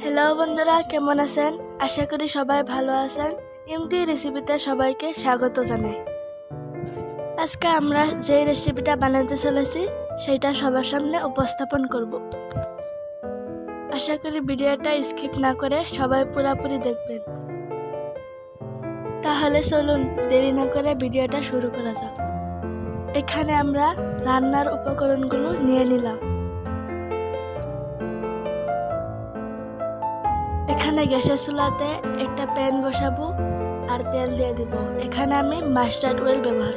Hello বন্ধুরা, কেমন আছেন? আশা করি সবাই ভালো আছেন। ইমতি রেসিপিতে সবাইকে স্বাগত জানাই। আজকে আমরা যে রেসিপিটা বানাতে চলেছি সেটা সবার সামনে উপস্থাপন করব। আশা করি ভিডিওটা স্কিপ না করে সবাই পুরোপুরি দেখবেন। তাহলে চলুন দেরি না করে ভিডিওটা শুরু করা যাক। এখানে আমরা রান্নার উপকরণগুলো নিয়ে নিলাম। এখানে গ্যাসের চুলাতে একটা প্যান বসাবো আর তেল দিয়ে দিব। এখানে আমি মাস্টার্ড অয়েল ব্যবহার।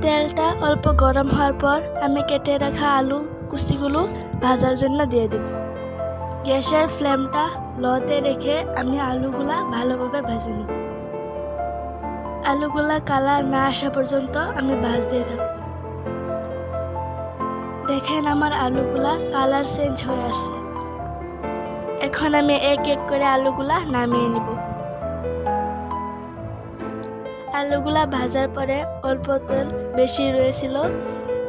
তেলটা অল্প গরম হওয়ার পর আমি কেটে রাখা আলু কুচিগুলো ভাজার জন্য দিয়ে দিব। গ্যাসের ফ্লেমটা লোতে রেখে আমি আলুগুলা ভালোভাবে ভেজে নিব। আলুগুলা কালার না আসা পর্যন্ত আমি ভাজতে থাকব। দেখেন আমার আলুগুলা কালার চেঞ্জ হয়ে আসছে। এখন আমি এক এক করে আলুগুলা নামিয়ে নিব। আলুগুলা ভাজার পরে অল্প তেল বেশি রয়েছিল,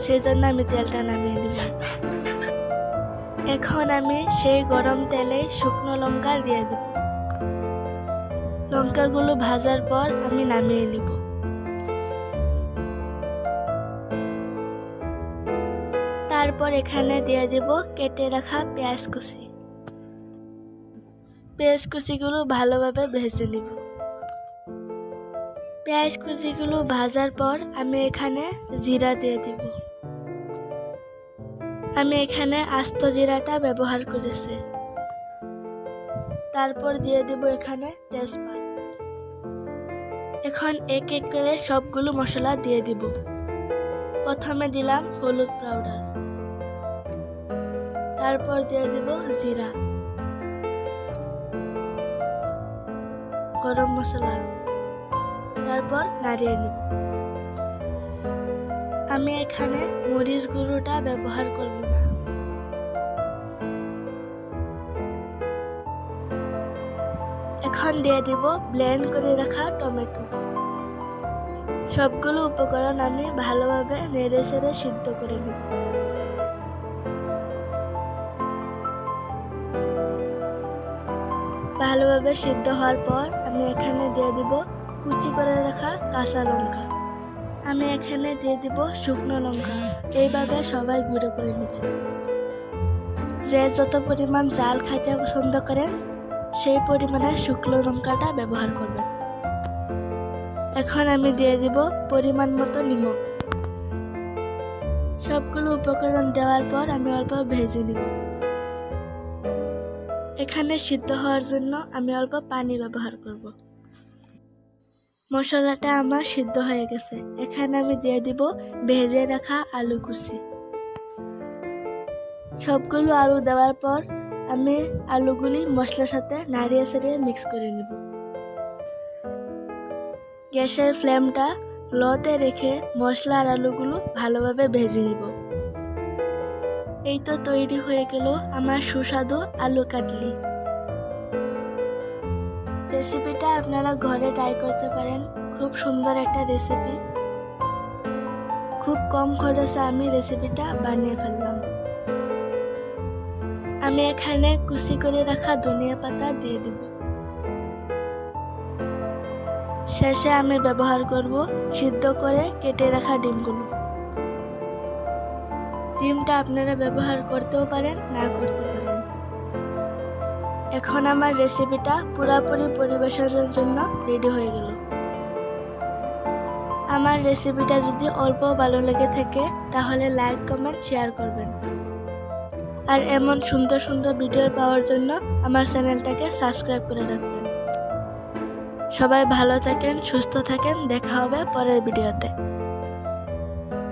সেই জন্য আমি তেলটা নামিয়ে নিব। এখন আমি সেই গরম তেলে শুকনো লঙ্কা দিয়ে দিব। লঙ্কাগুলো ভাজার পর আমি নামিয়ে নিব। তারপর এখানে দিয়ে দিব কেটে রাখা পেঁয়াজ কুচি। পেঁয়াজ কুচিগুলো ভালোভাবে ভেজে নিব। পেঁয়াজ কুচিগুলো ভাজার পর আমি এখানে জিরা দিয়ে দিব। আমি এখানে আস্ত জিরাটা ব্যবহার করেছি। তারপর দিয়ে দিব এখানে তেজপাত। এখন এক এক করে সবগুলো মশলা দিয়ে দিব। প্রথমে দিলাম হলুদ পাউডার, তারপর দিয়ে দিব জিরা, গরম মশলা, তারপর নাড়িয়ে নিব। আমি এখানে মরিচ গুঁড়োটা ব্যবহার করব না। এখন দিয়ে দিব ব্লেন্ড করে রাখা টমেটো। সবগুলো উপকরণ আমি ভালোভাবে নেড়ে চেড়ে সিদ্ধ করে নিব। ভালোভাবে সিদ্ধ হওয়ার পর আমি এখানে দিয়ে দিব কুচি করে রাখা কাঁচা লঙ্কা। আমি এখানে দিয়ে দিব শুকনো লঙ্কা। এইভাবে সবাই গুঁড়ো করে নেবেন। যে যত পরিমাণ ঝাল খাইতে পছন্দ করেন সেই পরিমাণে শুকনো লঙ্কাটা ব্যবহার করবেন। এখন আমি দিয়ে দিব পরিমাণ মতো নিমখ। সবগুলো উপকরণ দেওয়ার পর আমি অল্প ভেজে নিব। এখানে সিদ্ধ হওয়ার জন্য আমি অল্প পানি ব্যবহার করব। মশলাটা আমার সিদ্ধ হয়ে গেছে। এখানে আমি দিয়ে দিব ভেজে রাখা আলু কুচি। সবগুলো আলু দেওয়ার পর আমি আলুগুলি মশলার সাথে নাড়িয়ে চাড়িয়ে মিক্স করে নিব। গ্যাসের ফ্লেমটা লোতে রেখে মশলা আর আলুগুলো ভালোভাবে ভেজে নিব। এই তো তৈরি হয়ে গেল আমার সুস্বাদু আলু কাটলি। রেসিপিটা আপনারা ঘরে ট্রাই করতে পারেন। খুব সুন্দর একটা রেসিপি। খুব কম খরচে আমি রেসিপিটা বানিয়ে ফেললাম। আমি এখানে কুচি করে রাখা ধনিয়া পাতা দিয়ে দিব। শেষে আমি ব্যবহার করব সিদ্ধ করে কেটে রাখা ডিমগুলো। ডিমটা আপনারা ব্যবহার করতেও পারেন, না করতে পারেন। এখন আমার রেসিপিটা পুরোপুরি পরিবেশনের জন্য রেডি হয়ে গেল। আমার রেসিপিটা যদি অল্প ভালো লেগে থাকে তাহলে লাইক কমেন্ট শেয়ার করবেন। আর এমন সুন্দর সুন্দর ভিডিও পাওয়ার জন্য আমার চ্যানেলটাকে সাবস্ক্রাইব করে রাখবেন। সবাই ভালো থাকেন, সুস্থ থাকেন। দেখা হবে পরের ভিডিওতে।